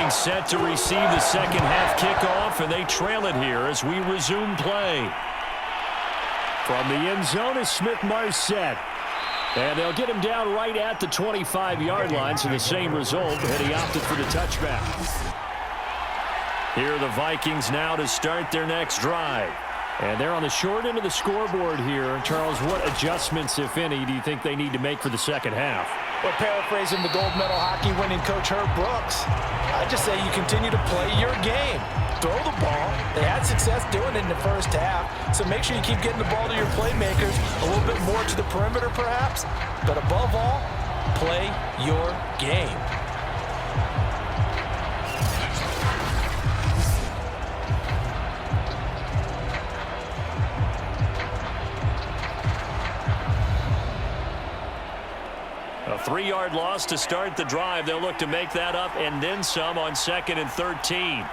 getting set to receive the second half kickoff, and they trail it here as we resume play. From the end zone is Smith-Marset. And they'll get him down right at the 25-yard line, so the same result, and he opted for the touchback. Here are the Vikings now to start their next drive. And they're on the short end of the scoreboard here. Charles, what adjustments, if any, do you think they need to make for the second half? Well, paraphrasing the gold medal hockey winning coach Herb Brooks, I just say you continue to play your game. Throw the ball. They had success doing it in the first half, so make sure you keep getting the ball to your playmakers, a little bit more to the perimeter perhaps, but above all, play your game. A 3-yard loss to start the drive. They'll look to make that up and then some on 2nd and 13.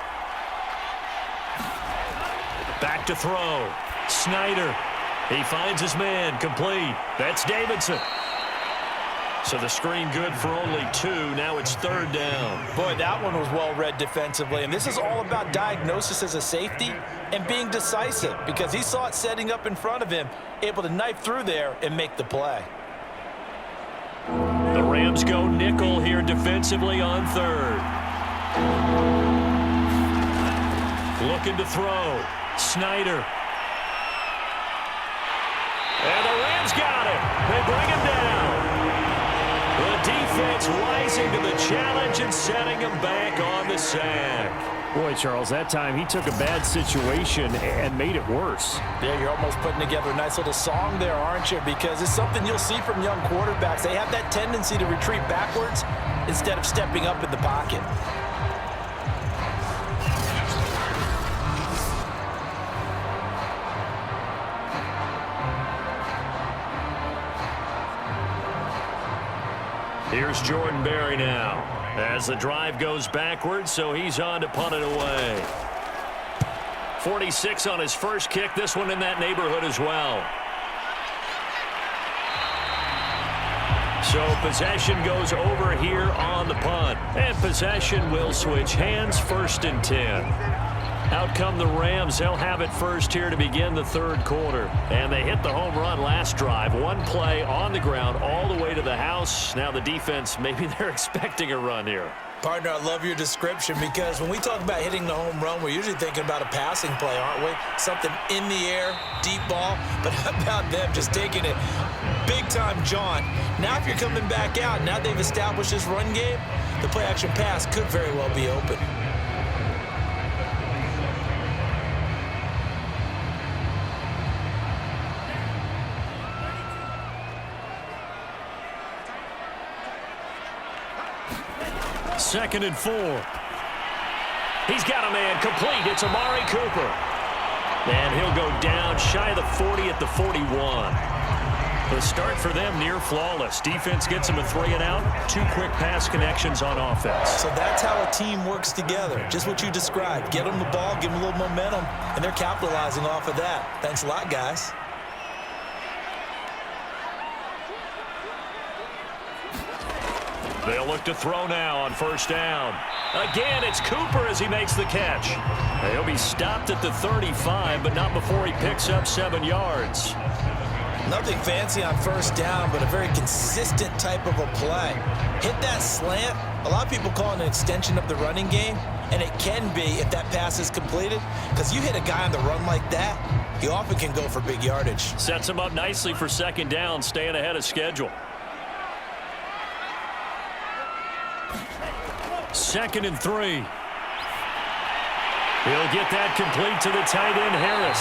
Back to throw. Snyder. He finds his man. Complete. That's Davidson. So the screen good for only 2. Now it's 3rd down. Boy, that one was well read defensively. And this is all about diagnosis as a safety and being decisive because he saw it setting up in front of him, able to knife through there and make the play. The Rams go nickel here defensively on 3rd. Looking to throw. Snyder. And the Rams got him. They bring him down. The defense rising to the challenge and setting him back on the sack. Boy, Charles, that time he took a bad situation and made it worse. Yeah, you're almost putting together a nice little song there, aren't you? Because it's something you'll see from young quarterbacks. They have that tendency to retreat backwards instead of stepping up in the pocket. Here's Jordan Berry now as the drive goes backwards, so he's on to punt it away. 46 on his first kick, this one in that neighborhood as well. So possession goes over here on the punt, and possession will switch hands. 1st and 10. Out come the Rams. They'll have it first here to begin the 3rd quarter. And they hit the home run last drive. One play on the ground all the way to the house. Now the defense, maybe they're expecting a run here. Partner, I love your description because when we talk about hitting the home run, we're usually thinking about a passing play, aren't we? Something in the air, deep ball. But how about them just taking it big-time jaunt? Now if you're coming back out, now they've established this run game, the play-action pass could very well be open. Second and 4. He's got a man complete. It's Amari Cooper. And he'll go down shy of the 40 at the 41. The start for them near flawless. Defense gets him a 3-and-out. 2 quick pass connections on offense. So that's how a team works together. Just what you described. Get them the ball, give them a little momentum, and they're capitalizing off of that. Thanks a lot, guys. They'll look to throw now on 1st down. Again, it's Cooper as he makes the catch. He'll be stopped at the 35, but not before he picks up 7 yards. Nothing fancy on 1st down, but a very consistent type of a play. Hit that slant. A lot of people call it an extension of the running game, and it can be if that pass is completed, because you hit a guy on the run like that, he often can go for big yardage. Sets him up nicely for 2nd down, staying ahead of schedule. 2nd and 3. He'll get that complete to the tight end, Harris.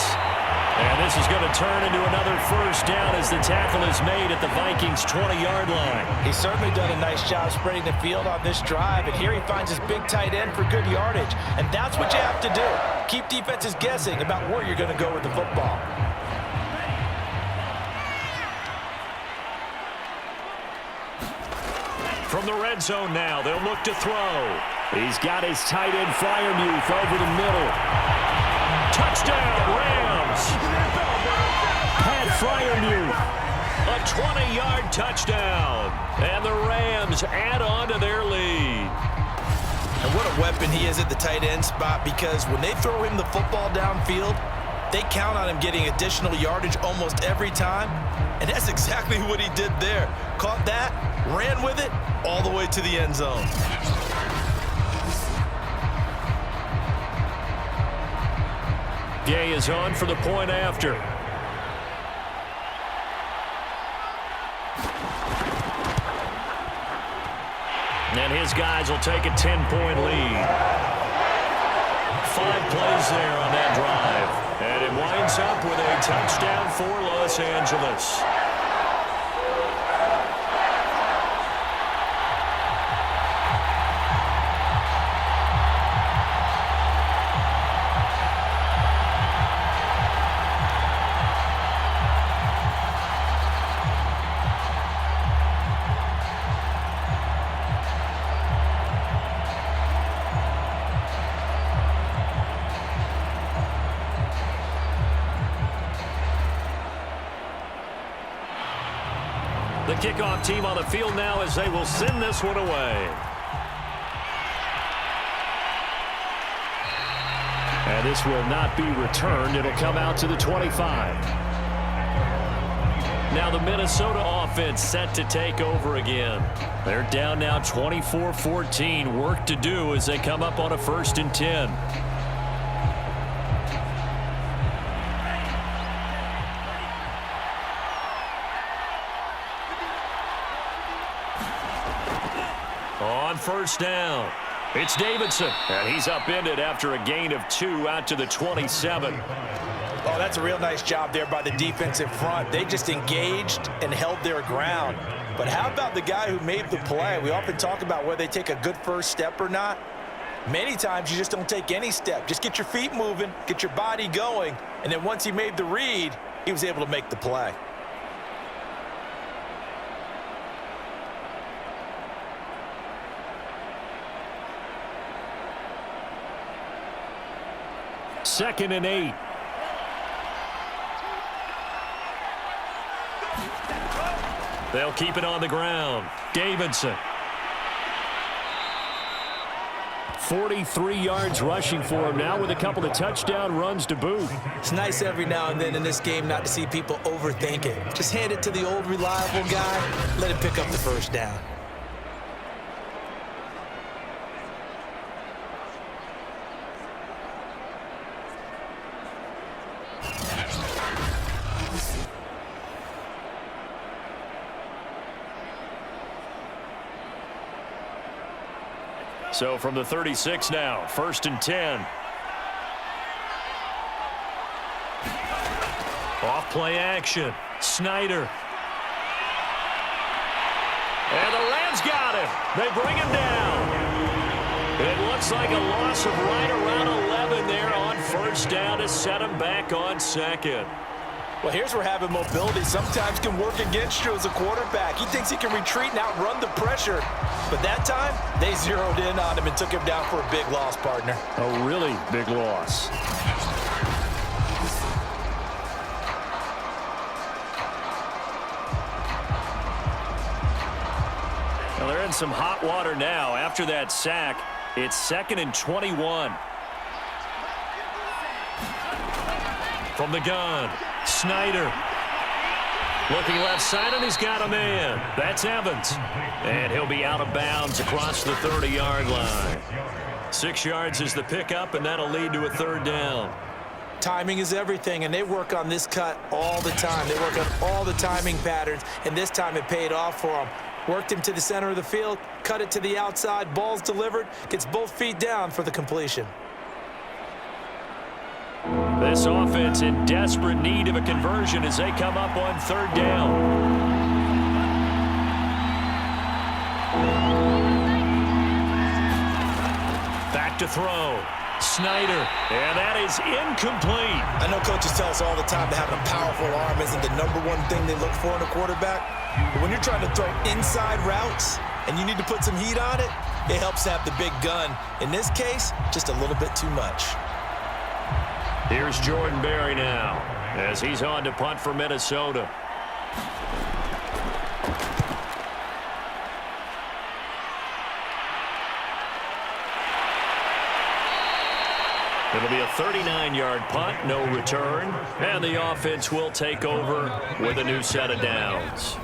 And this is going to turn into another 1st down as the tackle is made at the Vikings' 20-yard line. He's certainly done a nice job spreading the field on this drive, and here he finds his big tight end for good yardage. And that's what you have to do. Keep defenses guessing about where you're going to go with the football. From the red zone now, they'll look to throw. He's got his tight end, Freiermuth, over the middle. Touchdown, Rams! Pat Freiermuth. A 20-yard touchdown. And the Rams add on to their lead. And what a weapon he is at the tight end spot, because when they throw him the football downfield, they count on him getting additional yardage almost every time. And that's exactly what he did there. Caught that, ran with it, all the way to the end zone. Gay is on for the point after. And his guys will take a 10-point lead. 5 plays there on that drive. And it winds up with a touchdown for Los Angeles. The kickoff team on the field now as they will send this one away. And this will not be returned. It'll come out to the 25. Now the Minnesota offense set to take over again. They're down now 24-14. Work to do as they come up on a 1st and 10. On 1st down, it's Davidson, and he's upended after a gain of 2 out to the 27. Oh, that's a real nice job there by the defensive front. They just engaged and held their ground. But how about the guy who made the play? We often talk about whether they take a good first step or not. Many times you just don't take any step. Just get your feet moving, get your body going, and then once he made the read, he was able to make the play. Second and 8. They'll keep it on the ground. Davidson. 43 yards rushing for him now with a couple of touchdown runs to boot. It's nice every now and then in this game not to see people overthink it. Just hand it to the old reliable guy. Let him pick up the 1st down. So from the 36 now, 1st and 10. Off play action. Snyder. And the Rams got him. They bring him down. It looks like a loss of right around 11 there on 1st down to set him back on 2nd. Well, here's where having mobility sometimes can work against you as a quarterback. He thinks he can retreat and outrun the pressure. But that time, they zeroed in on him and took him down for a big loss, partner. A really big loss. Well, they're in some hot water now. After that sack, it's 2nd and 21. From the gun. Snyder looking left side, and he's got a man. That's Evans. And he'll be out of bounds across the 30-yard line. 6 yards is the pickup, and that'll lead to a 3rd down. Timing is everything, and they work on this cut all the time. They work on all the timing patterns, and this time it paid off for them. Worked him to the center of the field, cut it to the outside, ball's delivered, gets both feet down for the completion. This offense in desperate need of a conversion as they come up on 3rd down. Back to throw. Snyder, and that is incomplete. I know coaches tell us all the time that having a powerful arm isn't the #1 thing they look for in a quarterback. But when you're trying to throw inside routes and you need to put some heat on it, it helps to have the big gun. In this case, just a little bit too much. Here's Jordan Berry now as he's on to punt for Minnesota. It'll be a 39-yard punt, no return, and the offense will take over with a new set of downs.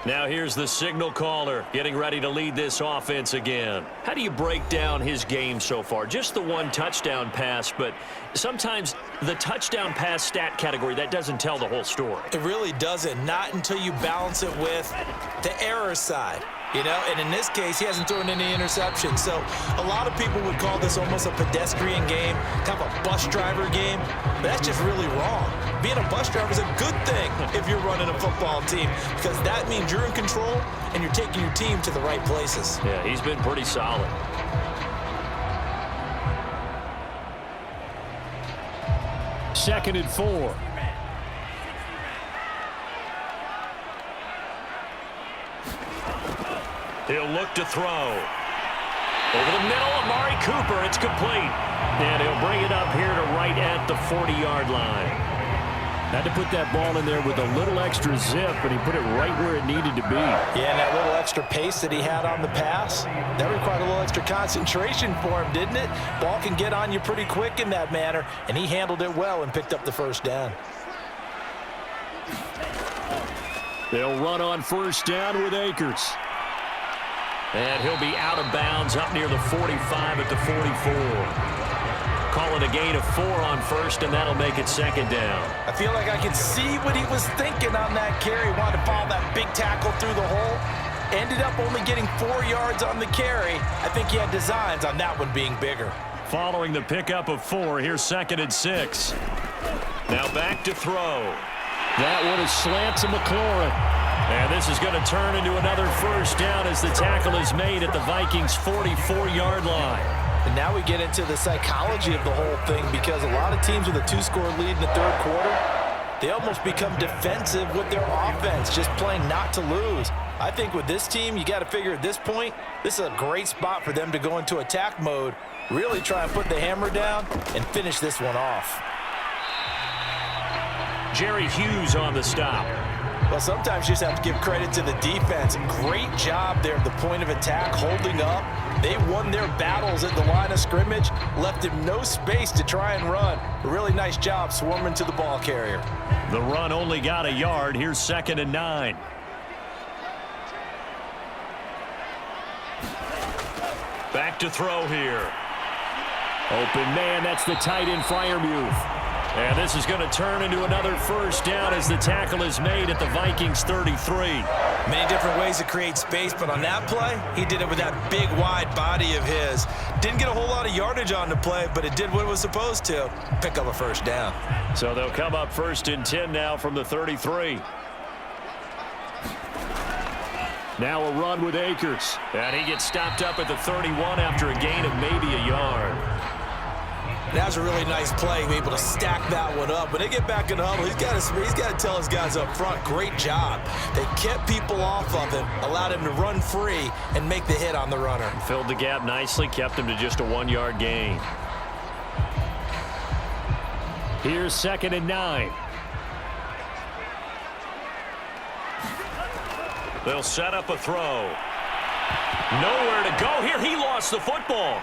Now here's the signal caller getting ready to lead this offense again. How do you break down his game so far? Just the one touchdown pass, but sometimes the touchdown pass stat category, that doesn't tell the whole story. It really doesn't, not until you balance it with the error side. You know, and in this case, he hasn't thrown any interceptions. So a lot of people would call this almost a pedestrian game, kind of a bus driver game. But that's just really wrong. Being a bus driver is a good thing if you're running a football team, because that means you're in control and you're taking your team to the right places. Yeah, he's been pretty solid. Second and 4. He'll look to throw. Over the middle, Amari Cooper. It's complete. And he'll bring it up here to right at the 40-yard line. Had to put that ball in there with a little extra zip, and he put it right where it needed to be. Yeah, and that little extra pace that he had on the pass, that required a little extra concentration for him, didn't it? Ball can get on you pretty quick in that manner, and he handled it well and picked up the first down. They'll run on first down with Akers. And he'll be out of bounds up near the 45 at the 44. Call it a gain of 4 on first, and that'll make it second down. I feel like I could see what he was thinking on that carry. Wanted to follow that big tackle through the hole. Ended up only getting 4 yards on the carry. I think he had designs on that one being bigger. Following the pickup of 4, here's second and 6. Now back to throw. That one is slant to McLaurin. And this is going to turn into another first down as the tackle is made at the Vikings' 44-yard line. And now we get into the psychology of the whole thing, because a lot of teams with a 2-score lead in the third quarter, they almost become defensive with their offense, just playing not to lose. I think with this team, you got to figure at this point, this is a great spot for them to go into attack mode, really try and put the hammer down and finish this one off. Jerry Hughes on the stop. Well, sometimes you just have to give credit to the defense. Great job there at the point of attack, holding up. They won their battles at the line of scrimmage, left him no space to try and run. A really nice job swarming to the ball carrier. The run only got a yard. Here's second and 9. Back to throw here. Open man, that's the tight end Freiermuth. And this is going to turn into another first down as the tackle is made at the Vikings' 33. Many different ways to create space, but on that play, he did it with that big, wide body of his. Didn't get a whole lot of yardage on the play, but it did what it was supposed to, pick up a first down. So they'll come up first and 10 now from the 33. Now a run with Akers. And he gets stopped up at the 31 after a gain of maybe a yard. That was a really nice play, able to stack that one up. When they get back in the huddle, he's got to tell his guys up front, great job. They kept people off of him, allowed him to run free and make the hit on the runner. Filled the gap nicely, kept him to just a 1-yard gain. Here's second and 9. They'll set up a throw. Nowhere to go here. He lost the football.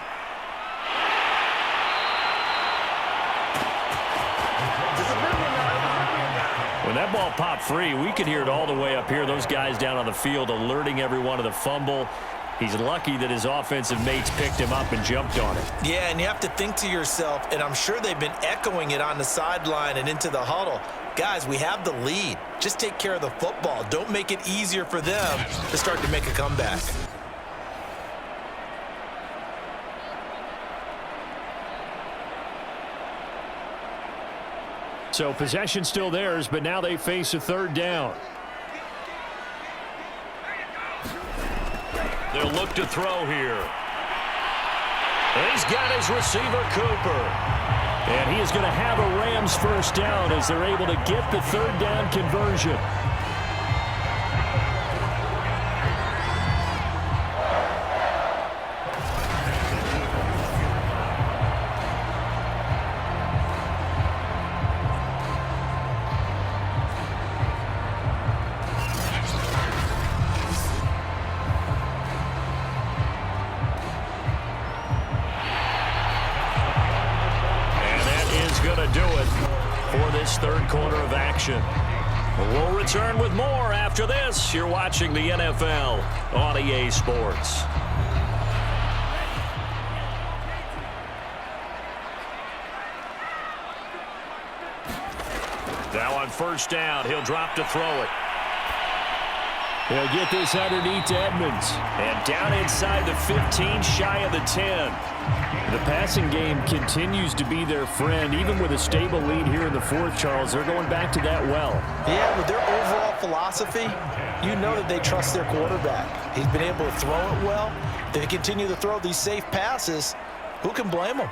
When that ball popped free, we could hear it all the way up here. Those guys down on the field alerting everyone of the fumble. He's lucky that his offensive mates picked him up and jumped on it. Yeah, and you have to think to yourself, and I'm sure they've been echoing it on the sideline and into the huddle. Guys, we have the lead. Just take care of the football. Don't make it easier for them to start to make a comeback. So possession still theirs, but now they face a third down. They'll look to throw here. And he's got his receiver, Cooper. And he is going to have a Rams first down as they're able to get the third down conversion. completion. We'll return with more after this. You're watching the NFL on EA Sports. Now on first down, he'll drop to throw it. He'll get this underneath to Edmonds. And down inside the 15, shy of the 10. The passing game continues to be their friend. Even with a stable lead here in the fourth, Charles, they're going back to that well. Yeah, with their overall philosophy, you know that they trust their quarterback. He's been able to throw it well. They continue to throw these safe passes. Who can blame them?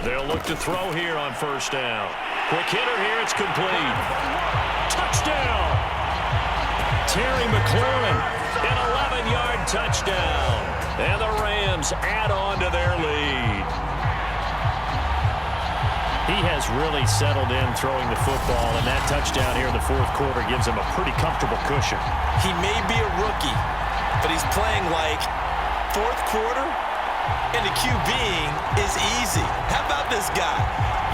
They'll look to throw here on first down. Quick hitter here, it's complete. Touchdown! Terry McLaurin, an 11-yard touchdown. And the Rams add on to their lead. He has really settled in throwing the football, and that touchdown here in the fourth quarter gives him a pretty comfortable cushion. He may be a rookie, but he's playing like fourth quarter, and the QBing is easy. How about this guy?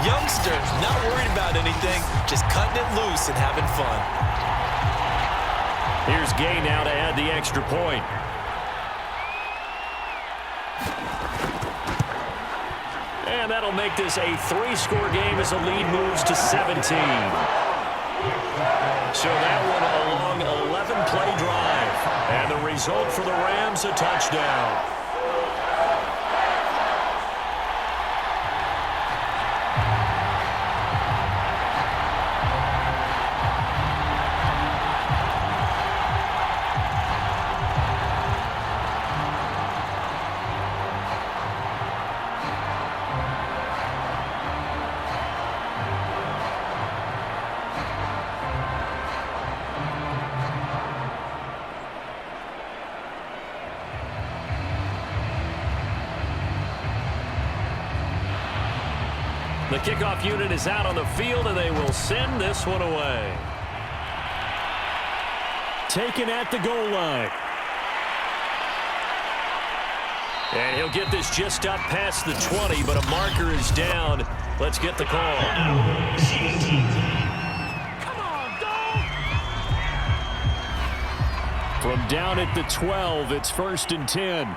Youngster, not worried about anything, just cutting it loose and having fun. Here's Gay now to add the extra point. And that'll make this a 3-score game as the lead moves to 17. So that one a long 11-play drive. And the result for the Rams, a touchdown. The kickoff unit is out on the field, and they will send this one away. Taken at the goal line. And he'll get this just up past the 20, but a marker is down. Let's get the call. Come on, go! From down at the 12, it's 1st and 10.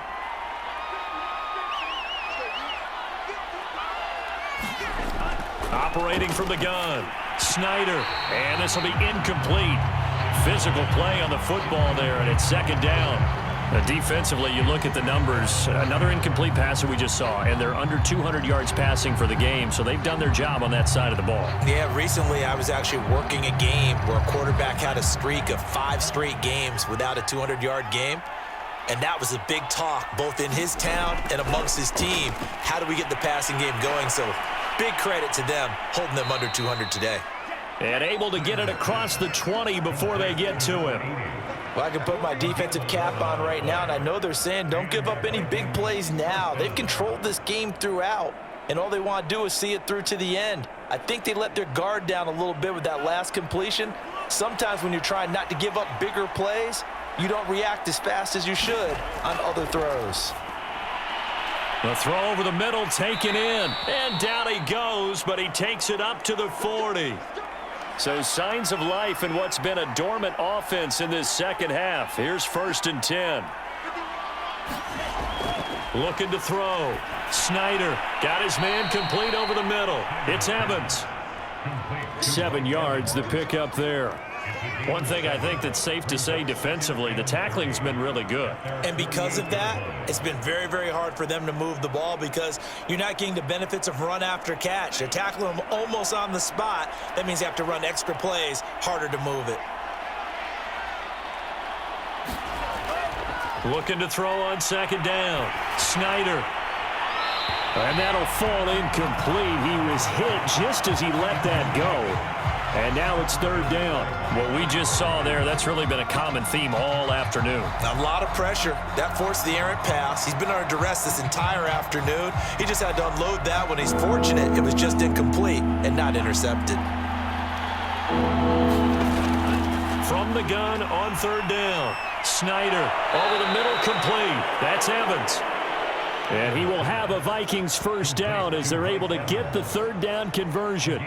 Operating from the gun, Snyder, and this will be incomplete. Physical play on the football there, and it's second down. Defensively, you look at the numbers, another incomplete pass that we just saw, and they're under 200 yards passing for the game, so they've done their job on that side of the ball. Yeah, recently I was actually working a game where a quarterback had a streak of 5 straight games without a 200-yard game. And that was a big talk, both in his town and amongst his team. How do we get the passing game going? So big credit to them, holding them under 200 today. And able to get it across the 20 before they get to him. Well, I can put my defensive cap on right now, and I know they're saying don't give up any big plays now. They've controlled this game throughout, and all they want to do is see it through to the end. I think they let their guard down a little bit with that last completion. Sometimes when you're trying not to give up bigger plays, you don't react as fast as you should on other throws. The throw over the middle taken in, and down he goes, but he takes it up to the 40. So signs of life in what's been a dormant offense in this second half. Here's 1st and 10. Looking to throw. Snyder got his man complete over the middle. It's Evans. 7 yards, the pickup there. One thing I think that's safe to say defensively, the tackling's been really good. And because of that, it's been very, very hard for them to move the ball because you're not getting the benefits of run after catch. They're tackling them almost on the spot. That means you have to run extra plays, harder to move it. Looking to throw on second down. Snyder. And that'll fall incomplete. He was hit just as he let that go. And now it's 3rd down. What we just saw there, that's really been a common theme all afternoon. A lot of pressure. That forced the errant pass. He's been under duress this entire afternoon. He just had to unload that when he's fortunate. It was just incomplete and not intercepted. From the gun on 3rd down. Snyder over the middle, complete. That's Evans. And he will have a Vikings 1st down as they're able to get the 3rd down conversion.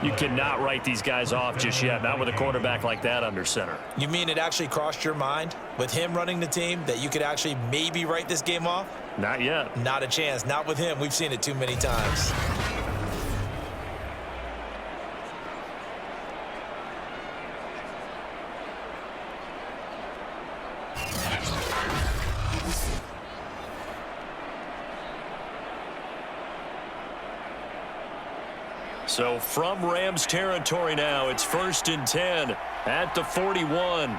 You cannot write these guys off just yet, not with a quarterback like that under center. You mean it actually crossed your mind with him running the team that you could actually maybe write this game off? Not yet. Not a chance. Not with him. We've seen it too many times. So from Rams territory now, it's 1st and 10 at the 41.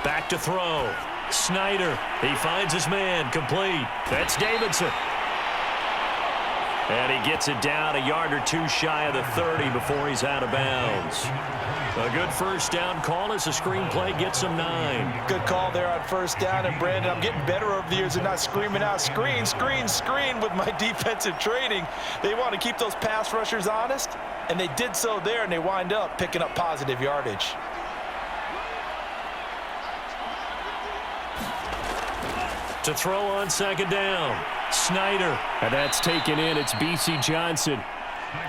Back to throw. Snyder, he finds his man, complete. That's Davidson. And he gets it down a yard or two shy of the 30 before he's out of bounds. A good first down call as the screenplay gets him 9. Good call there on first down. And, Brandon, I'm getting better over the years and not screaming out, screen, screen, screen with my defensive training. They want to keep those pass rushers honest, and they did so there, and they wind up picking up positive yardage. To throw on second down. Snyder. And that's taken in. It's B.C. Johnson.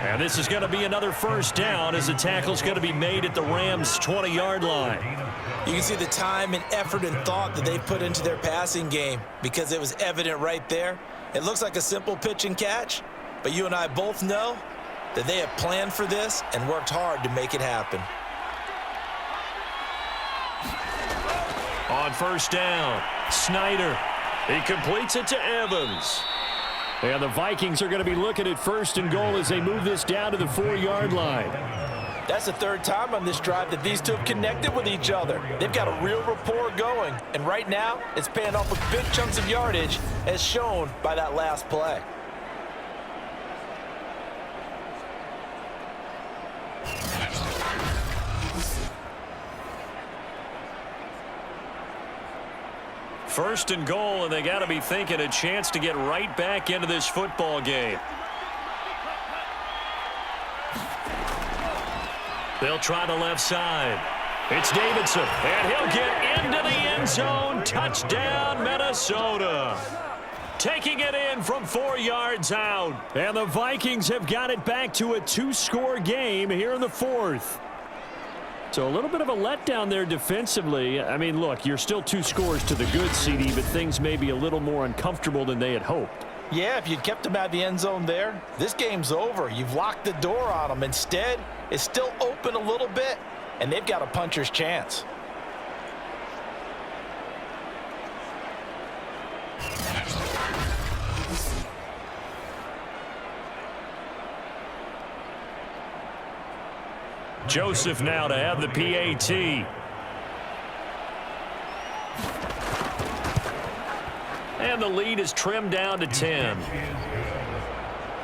And this is going to be another first down as the tackle's going to be made at the Rams' 20-yard line. You can see the time and effort and thought that they put into their passing game because it was evident right there. It looks like a simple pitch and catch, but you and I both know that they have planned for this and worked hard to make it happen. On first down, Snyder. He completes it to Evans. And the Vikings are going to be looking at 1st and goal as they move this down to the 4-yard line. That's the third time on this drive that these two have connected with each other. They've got a real rapport going, and right now it's paying off with big chunks of yardage as shown by that last play. First and goal, and they got to be thinking a chance to get right back into this football game. They'll try the left side. It's Davidson, and he'll get into the end zone. Touchdown, Minnesota. Taking it in from 4 yards out. And the Vikings have got it back to a 2-score game here in the 4th. So a little bit of a letdown there defensively. I mean, look, you're still 2 scores to the good, CD, but things may be a little more uncomfortable than they had hoped. Yeah, if you'd kept them out of the end zone there, this game's over. You've locked the door on them. Instead, it's still open a little bit, and they've got a puncher's chance. Joseph now to have the PAT. And the lead is trimmed down to 10.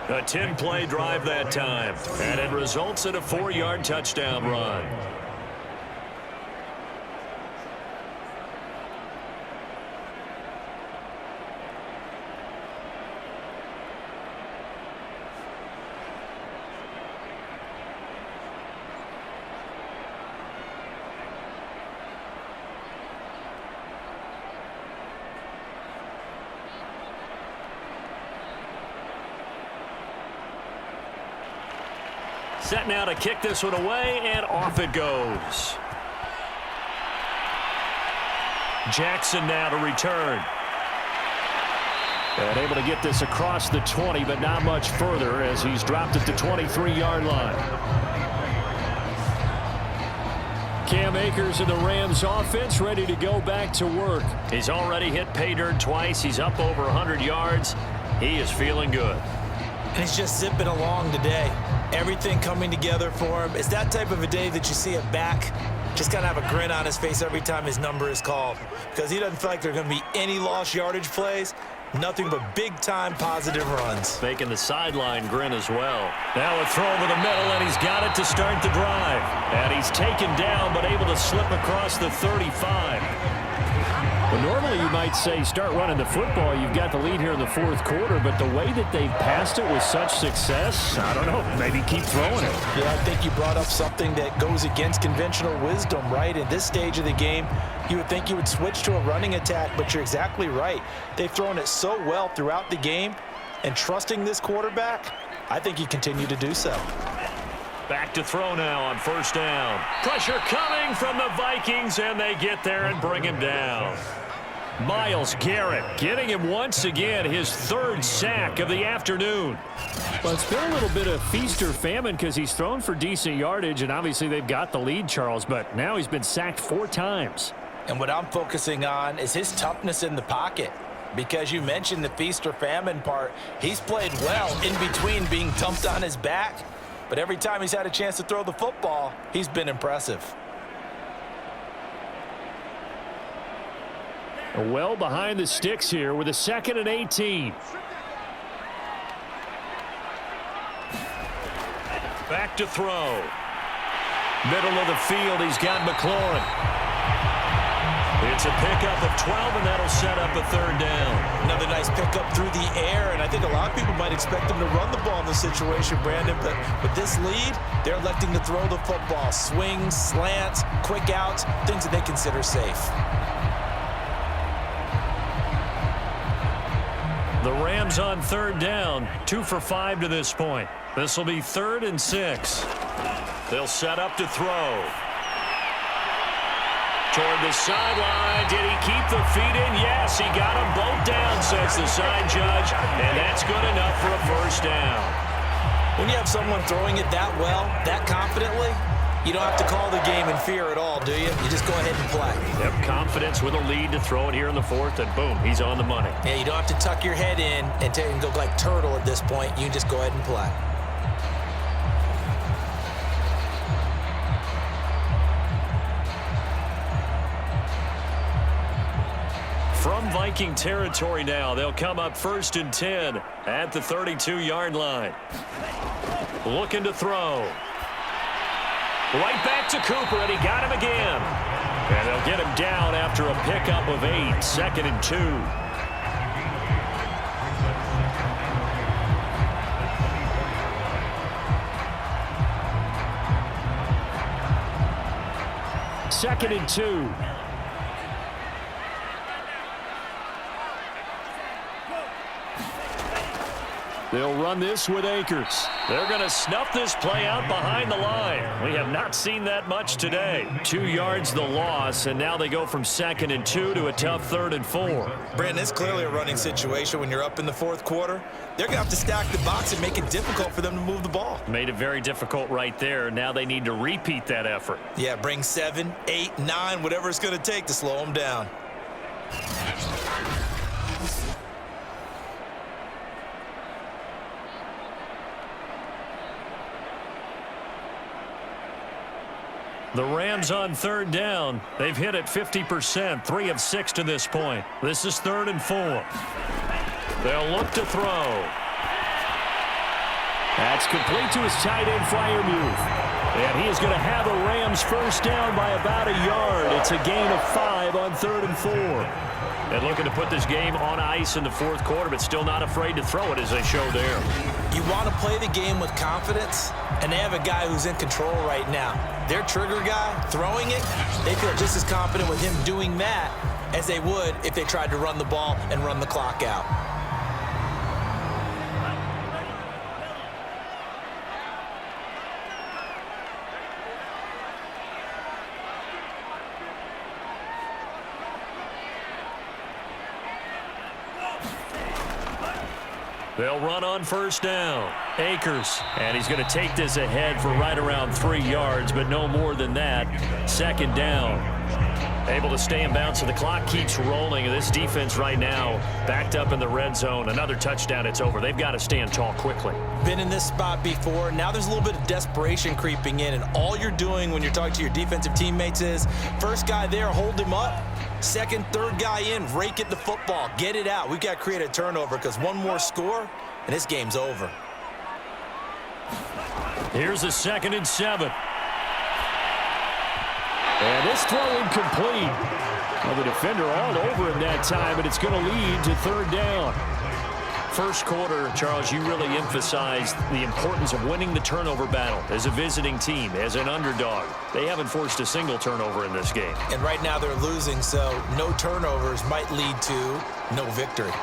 A 10-play drive that time. And it results in a 4-yard touchdown run. Set now to kick this one away, and off it goes. Jackson now to return. And able to get this across the 20, but not much further as he's dropped at the 23-yard line. Cam Akers in the Rams offense ready to go back to work. He's already hit pay dirt twice. He's up over 100 yards. He is feeling good. And he's just zipping along today. Everything coming together for him. It's that type of a day that you see a back just kind of have a grin on his face every time his number is called, because he doesn't feel like there are going to be any lost yardage plays. Nothing but big-time positive runs. Making the sideline grin as well. Now a throw over the middle, and he's got it to start the drive. And he's taken down, but able to slip across the 35. Well, normally you might say start running the football. You've got the lead here in the 4th quarter, but the way that they've passed it with such success, I don't know, maybe keep throwing it. Yeah, I think you brought up something that goes against conventional wisdom, right? In this stage of the game, you would think you would switch to a running attack, but you're exactly right. They've thrown it so well throughout the game, and trusting this quarterback, I think you continue to do so. Back to throw now on first down. Pressure coming from the Vikings, and they get there and bring him down. Myles Garrett getting him once again, his third sack of the afternoon. Well, it's been a little bit of feast or famine because he's thrown for decent yardage, and obviously they've got the lead, Charles, but now he's been sacked 4 times. And what I'm focusing on is his toughness in the pocket. Because you mentioned the feast or famine part, he's played well in between being dumped on his back. But every time he's had a chance to throw the football, he's been impressive. Well behind the sticks here with a 2nd and 18. Back to throw. Middle of the field, he's got McLaurin. It's a pickup of 12, and that'll set up a 3rd down. Another nice pickup through the air, and I think a lot of people might expect them to run the ball in this situation, Brandon, but with this lead, they're electing to throw the football. Swings, slants, quick outs, things that they consider safe. The Rams on 3rd down, 2 for 5 to this point. This will be 3rd and 6. They'll set up to throw. Toward the sideline. Did he keep the feet in? Yes, he got them both down, says the side judge, and that's good enough for a 1st down. When you have someone throwing it that well, that confidently, you don't have to call the game in fear at all, do you? You just go ahead and play. Yep, confidence with a lead to throw it here in the 4th, and boom, he's on the money. Yeah, you don't have to tuck your head in and go like turtle at this point. You just go ahead and play. From Viking territory now, they'll come up 1st and 10 at the 32-yard line. Looking to throw. Right back to Cooper, and he got him again. And they'll get him down after a pickup of 8, 2nd and 2. Second and 2. They'll run this with Akers. They're going to snuff this play out behind the line. We have not seen that much today. 2 yards the loss, and now they go from 2nd and 2 to a tough 3rd and 4. Brandon, it's clearly a running situation when you're up in the 4th quarter. They're going to have to stack the box and make it difficult for them to move the ball. Made it very difficult right there. Now they need to repeat that effort. Yeah, bring 7, 8, 9, whatever it's going to take to slow them down. The Rams on 3rd down. They've hit it 50%, 3 of 6 to this point. This is 3rd and 4. They'll look to throw. That's complete to his tight end, Freiermuth. And he is going to have the Rams 1st down by about a yard. It's a gain of 5 on 3rd and 4. And looking to put this game on ice in the 4th quarter, but still not afraid to throw it as they show there. You want to play the game with confidence, and they have a guy who's in control right now. Their trigger guy throwing it, they feel just as confident with him doing that as they would if they tried to run the ball and run the clock out. They'll run on 1st down. Akers, and he's going to take this ahead for right around 3 yards, but no more than that. 2nd down. Able to stay in bounds, so the clock keeps rolling. And this defense right now backed up in the red zone. Another touchdown, it's over. They've got to stand tall quickly. Been in this spot before. Now there's a little bit of desperation creeping in, and all you're doing when you're talking to your defensive teammates is, first guy there, hold him up. 2nd, 3rd guy in, rake at the football. Get it out. We've got to create a turnover because one more score, and this game's over. Here's a 2nd and 7. And this throw incomplete. Well, the defender all over him that time, and it's going to lead to 3rd down. First quarter, Charles, you really emphasized the importance of winning the turnover battle as a visiting team, as an underdog. They haven't forced a single turnover in this game. And right now they're losing, so no turnovers might lead to no victory.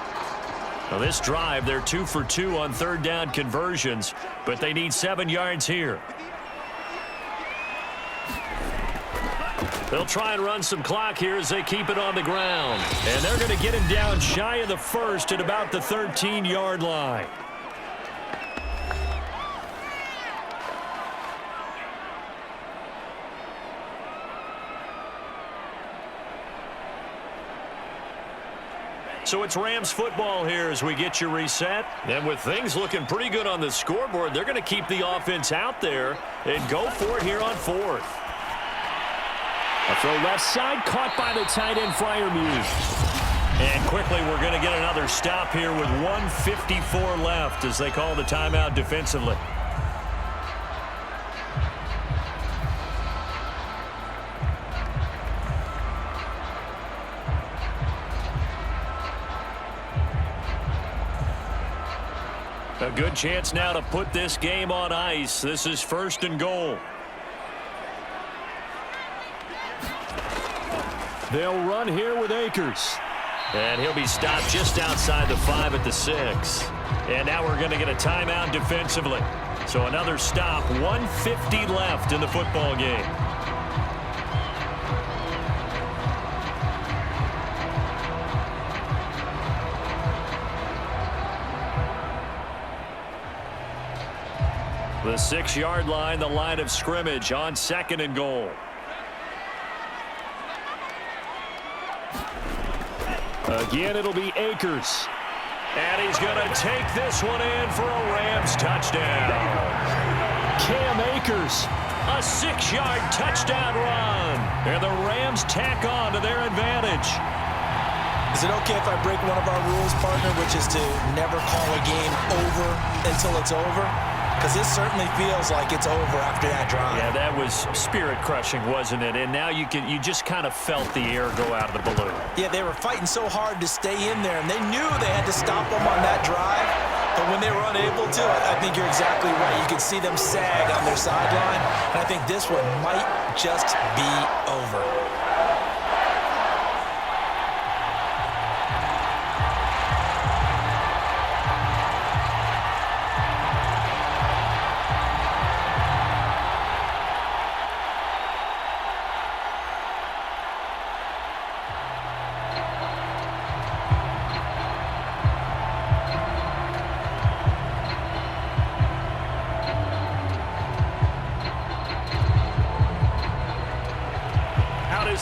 Now this drive, they're 2 for 2 on 3rd down conversions, but they need 7 yards here. They'll try and run some clock here as they keep it on the ground. And they're going to get him down shy of the first at about the 13-yard line. So it's Rams football here as we get you reset. And with things looking pretty good on the scoreboard, they're going to keep the offense out there and go for it here on fourth. A throw left side, caught by the tight end, Freiermuth. And quickly we're going to get another stop here with 1:54 left as they call the timeout defensively. A good chance now to put this game on ice. This is 1st and goal. They'll run here with Akers. And he'll be stopped just outside the 5 at the 6. And now we're going to get a timeout defensively. So another stop, 1:50 left in the football game. The 6-yard line, the line of scrimmage on 2nd and goal. Again, it'll be Akers. And he's going to take this one in for a Rams touchdown. Cam Akers. A 6-yard touchdown run. And the Rams tack on to their advantage. Is it okay if I break one of our rules, partner, which is to never call a game over until it's over? Because this certainly feels like it's over after that drive. Yeah, that was spirit-crushing, wasn't it? And now you just kind of felt the air go out of the balloon. Yeah, they were fighting so hard to stay in there, and they knew they had to stop them on that drive. But when they were unable to, I think you're exactly right. You could see them sag on their sideline, and I think this one might just be over.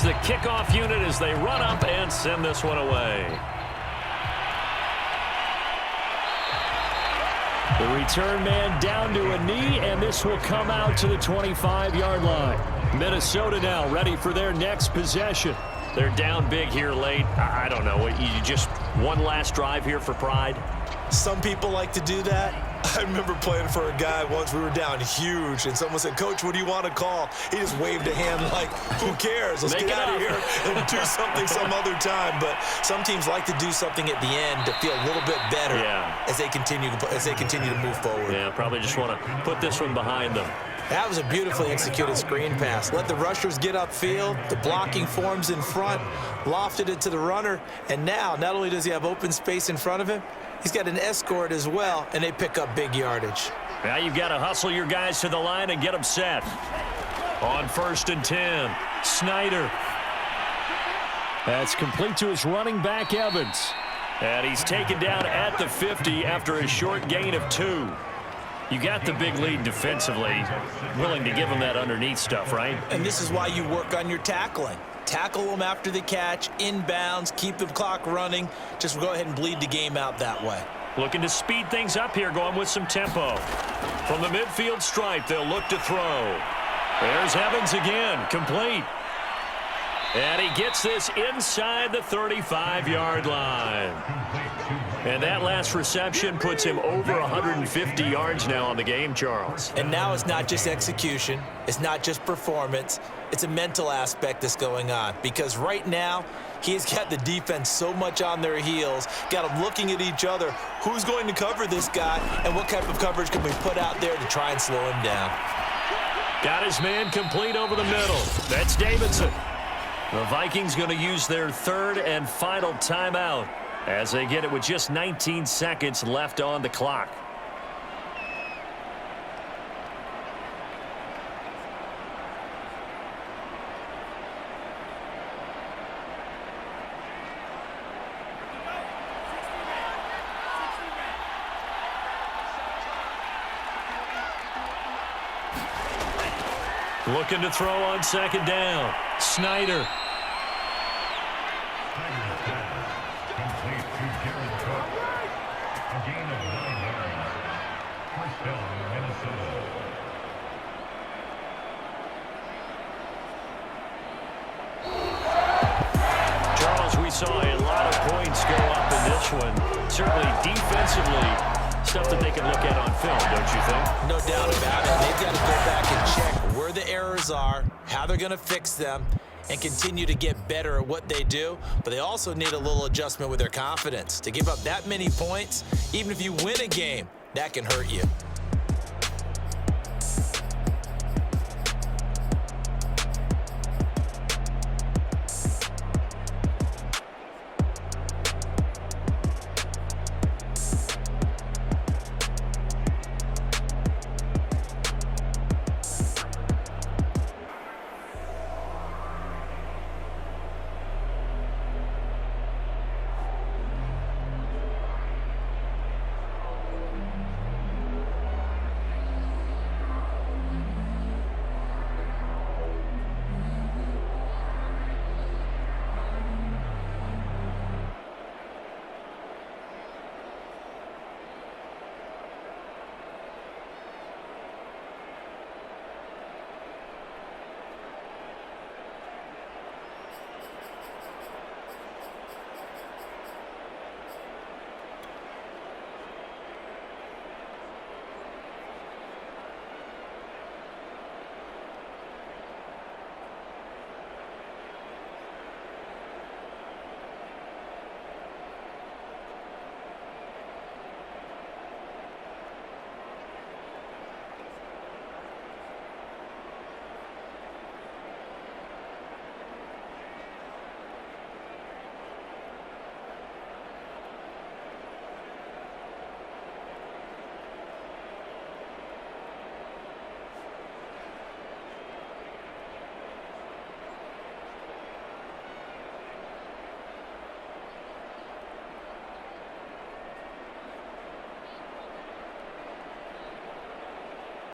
The kickoff unit as they run up and send this one away. The return man down to a knee, and this will come out to the 25-yard line. Minnesota now ready for their next possession. They're down big here late. I don't know. You just one last drive here for pride? Some people like to do that. I remember playing for a guy once. We were down huge, and someone said, "Coach, what do you want to call?" He just waved a hand like, who cares? Let's get out of here and do something some other time. But some teams like to do something at the end to feel a little bit better as they continue to move forward. Yeah, probably just want to put this one behind them. That was a beautifully executed screen pass. Let the rushers get upfield. The blocking forms in front, lofted it to the runner, and now not only does he have open space in front of him, he's got an escort as well, and they pick up big yardage. Now you've got to hustle your guys to the line and get them set. On 1st and 10, Snyder. That's complete to his running back, Evans. And he's taken down at the 50 after a short gain of 2. You got the big lead defensively. Willing to give him that underneath stuff, right? And this is why you work on your tackling. Tackle them after the catch, inbounds, keep the clock running. Just go ahead and bleed the game out that way. Looking to speed things up here, going with some tempo. From the midfield stripe, they'll look to throw. There's Evans again, complete. And he gets this inside the 35-yard line. And that last reception puts him over 150 yards now on the game, Charles. And now it's not just execution. It's not just performance. It's a mental aspect that's going on. Because right now, he's got the defense so much on their heels, got them looking at each other. Who's going to cover this guy, and what type of coverage can we put out there to try and slow him down? Got his man complete over the middle. That's Davidson. The Vikings going to use their 3rd and final timeout as they get it with just 19 seconds left on the clock. Looking to throw on second down. Snyder. Charles, we saw a lot of points go up in this one. Certainly defensively, stuff that they can look at on film, don't you think? No doubt about it. They've got to go back and check where the errors are, how they're going to fix them, and continue to get better at what they do. But they also need a little adjustment with their confidence. To give up that many points, even if you win a game, that can hurt you.